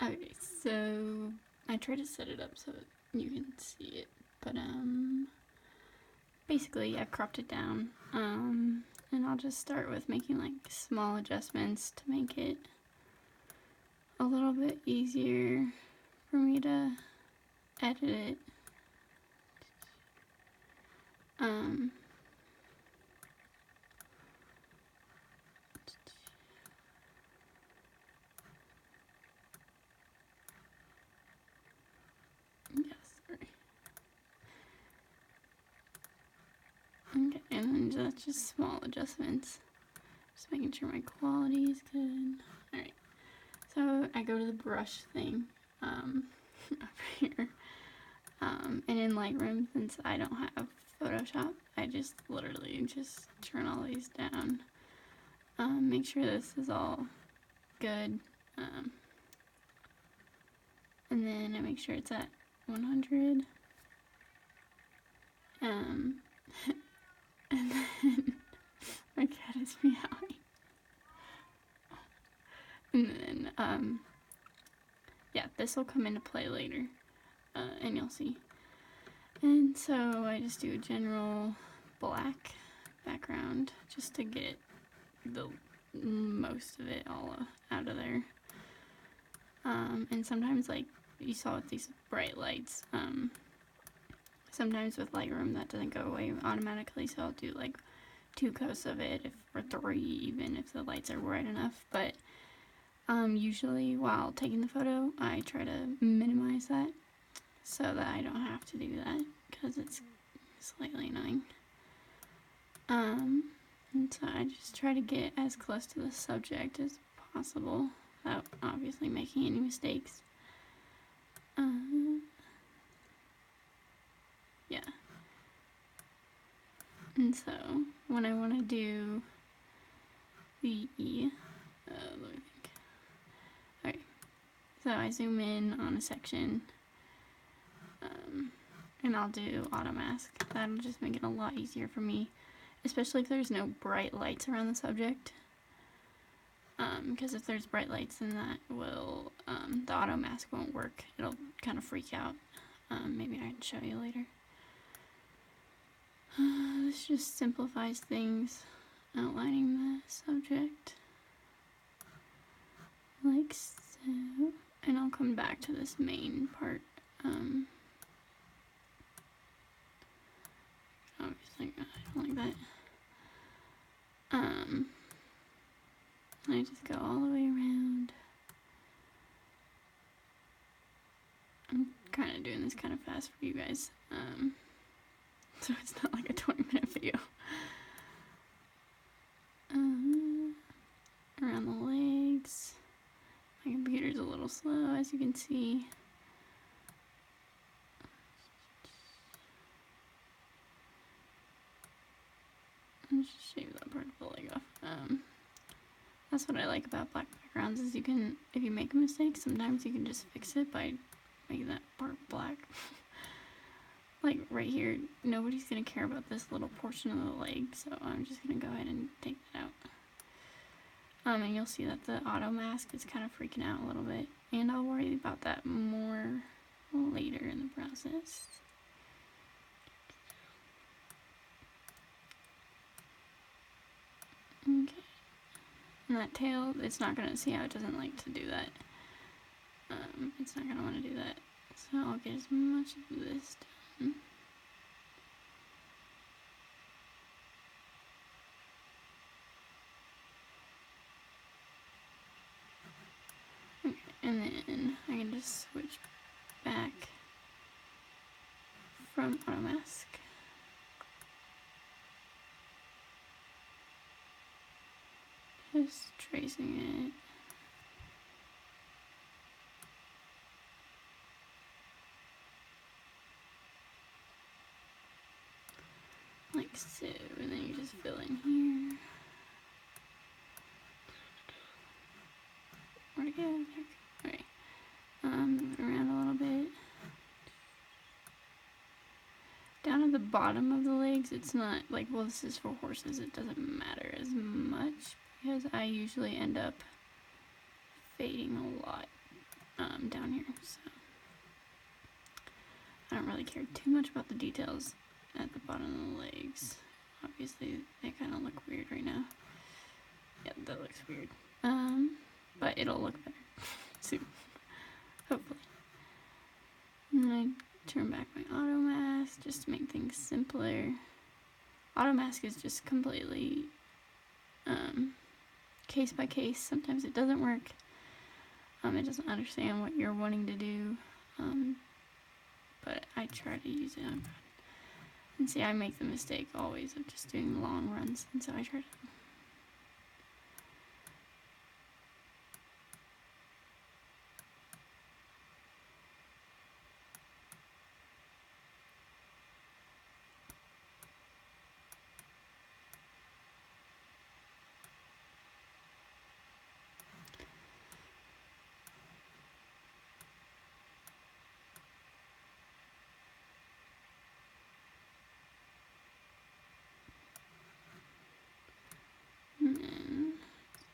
Okay, so I try to set it up so you can see it, but basically I've cropped it down, and I'll just start with making like small adjustments to make it a little bit easier for me to edit it. Yes, sorry. Okay, and then that's just small adjustments. Just making sure my quality is good. Alright, so I go to the brush thing, over here. And in Lightroom, since I don't have Photoshop, I just literally just turn all these down. Make sure this is all good. And then I make sure it's at 100. And then my cat is meowing. And then, yeah, this will come into play later, and you'll see. And so I just do a general black background just to get the most of it all out of there. And sometimes, like you saw with these bright lights, sometimes with Lightroom that doesn't go away automatically, so I'll do like 2 coats of it, or 3 even, if the lights are bright enough. But usually while taking the photo, I try to minimize that so that I don't have to do that, because it's slightly annoying. And so I just try to get as close to the subject as possible without obviously making any mistakes. Yeah. And so when I want to do the let me think. Alright, so I zoom in on a section, and I'll do auto mask. That'll just make it a lot easier for me, especially if there's no bright lights around the subject. Because if there's bright lights, then that will, the auto mask won't work. It'll kind of freak out. Maybe I can show you later. This just simplifies things, outlining the subject, like so. And I'll come back to this main part. Obviously, I don't like that. I just go all the way around. I'm kind of doing this kind of fast for you guys, so it's not like a 20-minute video. Around the legs. My computer's a little slow, as you can see. I'll just shave that part of the leg off. That's what I like about black backgrounds, is you can, if you make a mistake, sometimes you can just fix it by making that part black. Like right here, nobody's gonna care about this little portion of the leg, so I'm just gonna go ahead and take that out. And you'll see that the auto mask is kind of freaking out a little bit, and I'll worry about that more later in the process. Okay. And that tail, it's not gonna, see how it doesn't like to do that. It's not gonna want to do that. So I'll get as much of this done. Okay, and then I can just switch back from auto mask. Just tracing it. Like so, and then you just fill in here. Where'd it go? There it goes. Alright. Move it around a little bit. Down at the bottom of the legs, it's not like, well, this is for horses, it doesn't matter as much because I usually end up fading a lot. down here, so I don't really care too much about the details at the bottom of the legs. Obviously, they kind of look weird right now. Yeah, that looks weird. But it'll look better soon, hopefully. And then I turn back my auto mask just to make things simpler. Auto mask is just completely case by case. Sometimes it doesn't work. It doesn't understand what you're wanting to do. But I try to use it. And see, I make the mistake always of just doing long runs, and so I try to. And then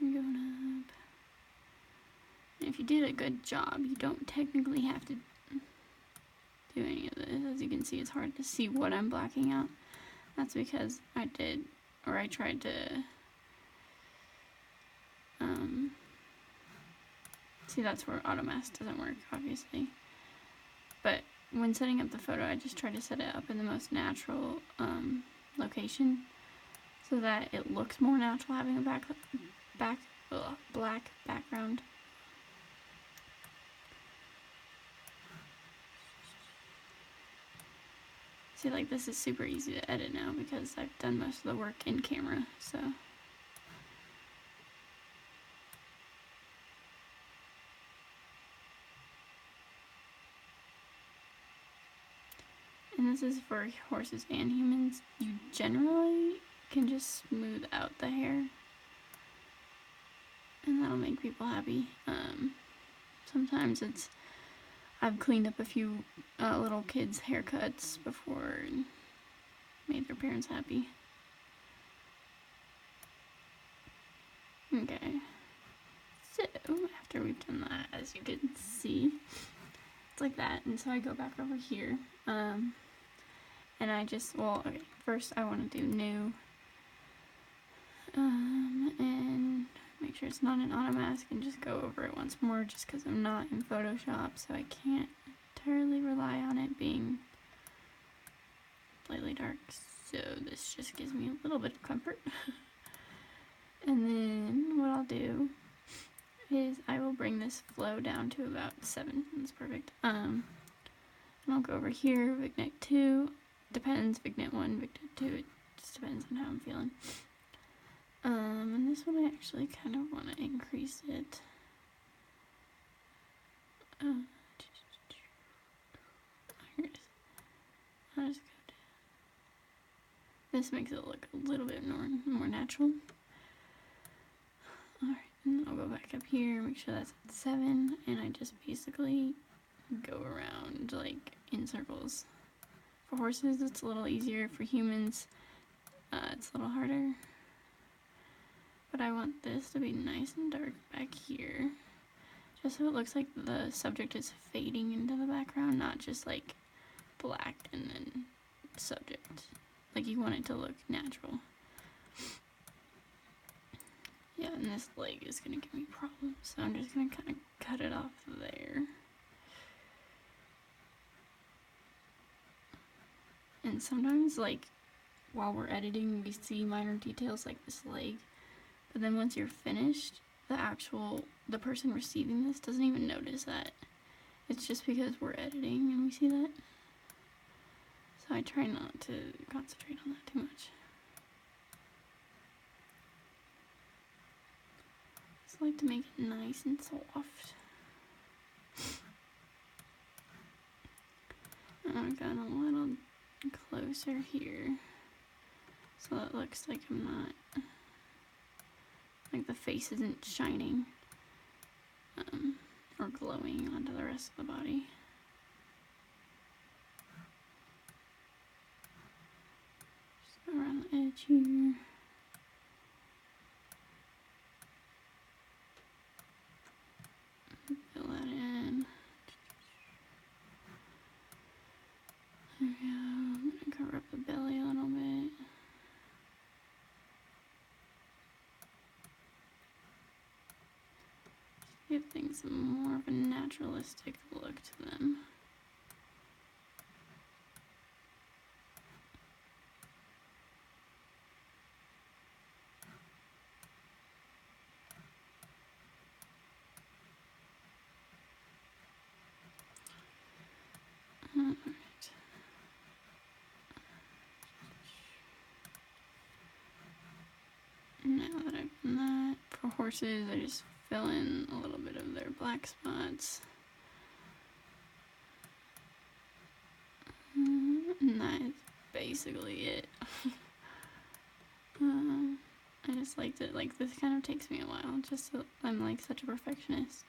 going up. And if you did a good job, you don't technically have to do any of this. As you can see, it's hard to see what I'm blacking out. That's because I tried to see, that's where auto mask doesn't work, obviously. But when setting up the photo, I just try to set it up in the most natural location so that it looks more natural having a black background. See, like, this is super easy to edit now because I've done most of the work in camera, so. And this is for horses and humans. You generally can just smooth out the hair, and that'll make people happy. Sometimes I've cleaned up a few little kids' haircuts before and made their parents happy. Okay, so after we've done that, as you can see, it's like that. And so I go back over here, and I just, okay, first I want to do new, and make sure it's not an auto mask, and just go over it once more just because I'm not in Photoshop, so I can't entirely rely on it being slightly dark. So this just gives me a little bit of comfort. And then what I'll do is I will bring this flow down to about 7. That's perfect. And I'll go over here, vignette 2. Depends, vignette 1, vignette 2. It just depends on how I'm feeling. And this one I actually kind of want to increase it. Here it is. I'll just go down. This makes it look a little bit more natural. Alright, and I'll go back up here, make sure that's at 7, and I just basically go around like in circles. For horses, it's a little easier. For humans, it's a little harder. But I want this to be nice and dark back here, just so it looks like the subject is fading into the background, not just like black and then subject. Like, you want it to look natural. Yeah, and this leg is gonna give me problems, so I'm just gonna kind of cut it off there. And sometimes, like, while we're editing, we see minor details like this leg, but then once you're finished, the person receiving this doesn't even notice that. It's just because we're editing and we see that. So I try not to concentrate on that too much. Just like to make it nice and soft. I've got a little closer here, so it looks like I'm not, like the face isn't shining or glowing onto the rest of the body. Just go around the edge here. Fill that in. Give things more of a naturalistic look to them. Alright. Now that I've done that, for horses, I just fill in a little bit of their black spots. And that is basically it. I just liked it. Like, this kind of takes me a while, just so I'm like such a perfectionist.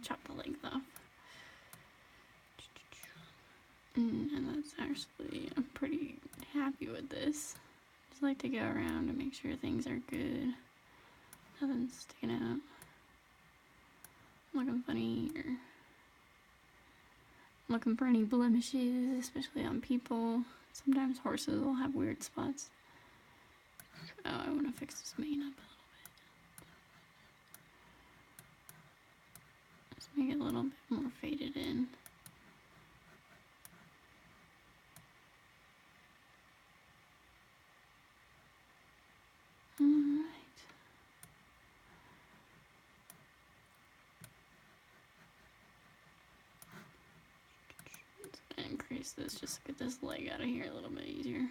Chop the legs off. And that's actually, I'm pretty happy with this. Just like to go around and make sure things are good. Nothing's sticking out. Looking funny or looking for any blemishes, especially on people. Sometimes horses will have weird spots. Oh, I want to fix this mane up a little bit. Just make it a little bit more faded in. Alright. Let's increase this just to get this leg out of here a little bit easier.